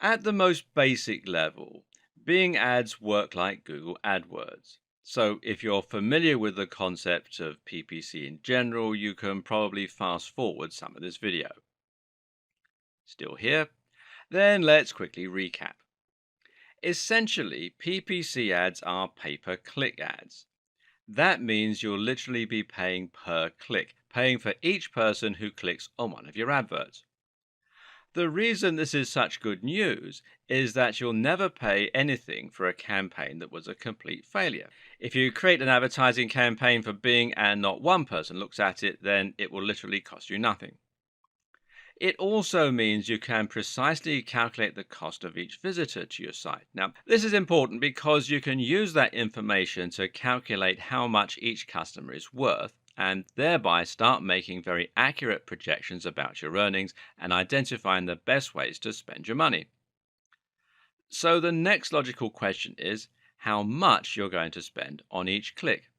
At the most basic level, Bing ads work like Google AdWords. So, if you're familiar with the concept of PPC in general, you can probably fast forward some of this video. Still here? Then let's quickly recap. Essentially, PPC ads are pay-per-click ads. That means you'll literally be paying per click, paying for each person who clicks on one of your adverts. The reason this is such good news is that you'll never pay anything for a campaign that was a complete failure. If you create an advertising campaign for Bing and not one person looks at it, then it will literally cost you nothing. It also means you can precisely calculate the cost of each visitor to your site. Now, this is important because you can use that information to calculate how much each customer is worth and thereby start making very accurate projections about your earnings and identifying the best ways to spend your money. So, the next logical question is how much you're going to spend on each click.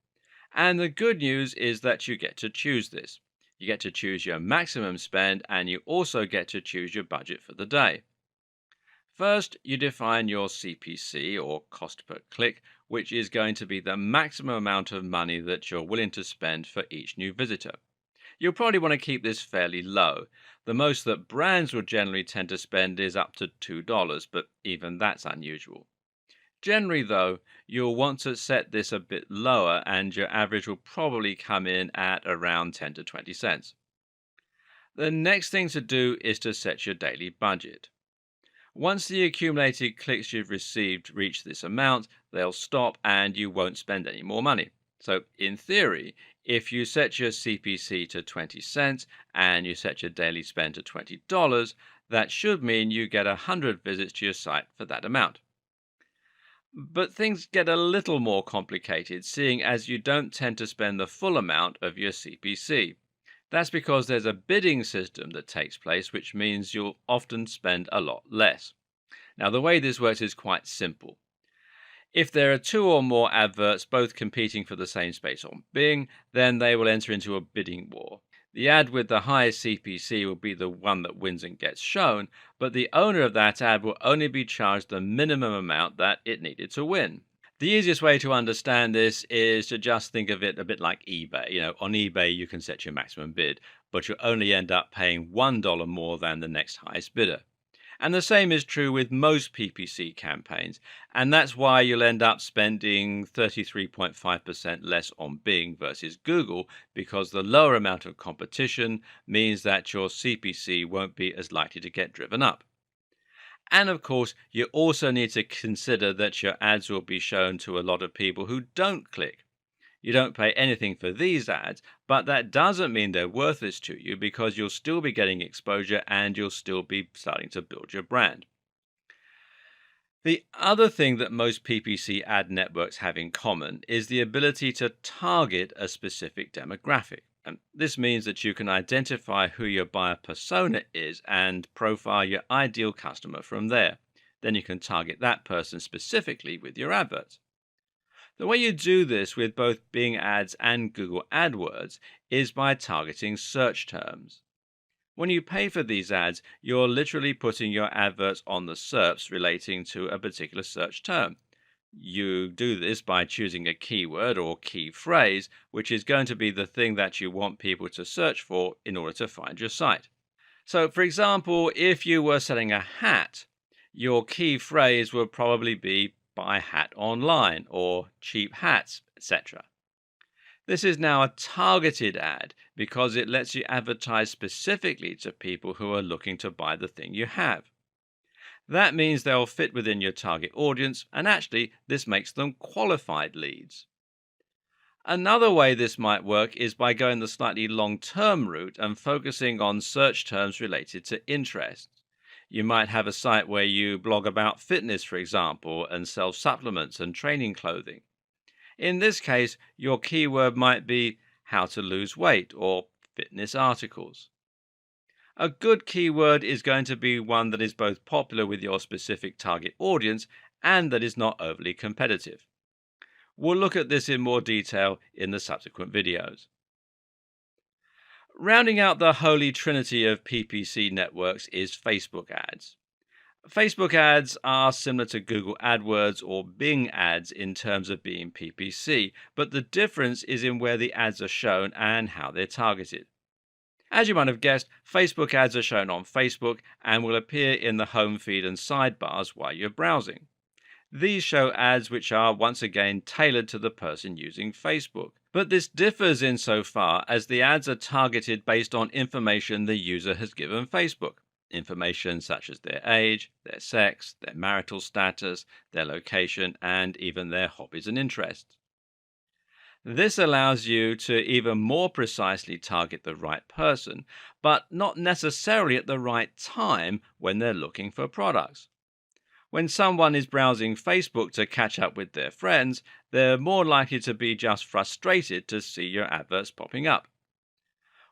And the good news is that you get to choose this. You get to choose your maximum spend and you also get to choose your budget for the day. First, you define your CPC or cost per click, which is going to be the maximum amount of money that you're willing to spend for each new visitor. You'll probably want to keep this fairly low. The most that brands will generally tend to spend is up to $2, but even that's unusual. Generally, though, you'll want to set this a bit lower and your average will probably come in at around 10 to 20 cents. The next thing to do is to set your daily budget. Once the accumulated clicks you've received reach this amount, they'll stop and you won't spend any more money. So, in theory, if you set your CPC to 20 cents and you set your daily spend to $20, that should mean you get 100 visits to your site for that amount. But things get a little more complicated, seeing as you don't tend to spend the full amount of your CPC. That's because there's a bidding system that takes place, which means you'll often spend a lot less. Now, the way this works is quite simple. If there are two or more adverts both competing for the same space on Bing, then they will enter into a bidding war. The ad with the highest CPC will be the one that wins and gets shown, but the owner of that ad will only be charged the minimum amount that it needed to win. The easiest way to understand this is to just think of it a bit like eBay. On eBay, you can set your maximum bid, but you'll only end up paying $1 more than the next highest bidder. And the same is true with most PPC campaigns. And that's why you'll end up spending 33.5% less on Bing versus Google, because the lower amount of competition means that your CPC won't be as likely to get driven up. And of course, you also need to consider that your ads will be shown to a lot of people who don't click. You don't pay anything for these ads, but that doesn't mean they're worthless to you because you'll still be getting exposure and you'll still be starting to build your brand. The other thing that most PPC ad networks have in common is the ability to target a specific demographic. And this means that you can identify who your buyer persona is and profile your ideal customer from there. Then you can target that person specifically with your adverts. The way you do this with both Bing ads and Google AdWords is by targeting search terms. When you pay for these ads, you're literally putting your adverts on the SERPs relating to a particular search term. You do this by choosing a keyword or key phrase, which is going to be the thing that you want people to search for in order to find your site. So, for example, if you were selling a hat, your key phrase would probably be buy hat online or cheap hats, etc. This is now a targeted ad because it lets you advertise specifically to people who are looking to buy the thing you have. That means they'll fit within your target audience, and actually, this makes them qualified leads. Another way this might work is by going the slightly long-term route and focusing on search terms related to interests. You might have a site where you blog about fitness, for example, and sell supplements and training clothing. In this case, your keyword might be how to lose weight or fitness articles. A good keyword is going to be one that is both popular with your specific target audience and that is not overly competitive. We'll look at this in more detail in the subsequent videos. Rounding out the holy trinity of PPC networks is Facebook ads. Facebook ads are similar to Google AdWords or Bing ads in terms of being PPC, but the difference is in where the ads are shown and how they're targeted. As you might have guessed, Facebook ads are shown on Facebook and will appear in the home feed and sidebars while you're browsing. These show ads which are once again tailored to the person using Facebook. But this differs insofar as the ads are targeted based on information the user has given Facebook. Information such as their age, their sex, their marital status, their location, and even their hobbies and interests. This allows you to even more precisely target the right person, but not necessarily at the right time when they're looking for products. When someone is browsing Facebook to catch up with their friends, they're more likely to be just frustrated to see your adverts popping up.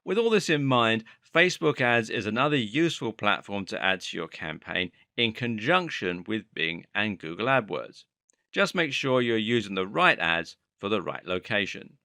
With all this in mind, Facebook ads is another useful platform to add to your campaign in conjunction with Bing and Google AdWords. Just make sure you're using the right ads for the right location.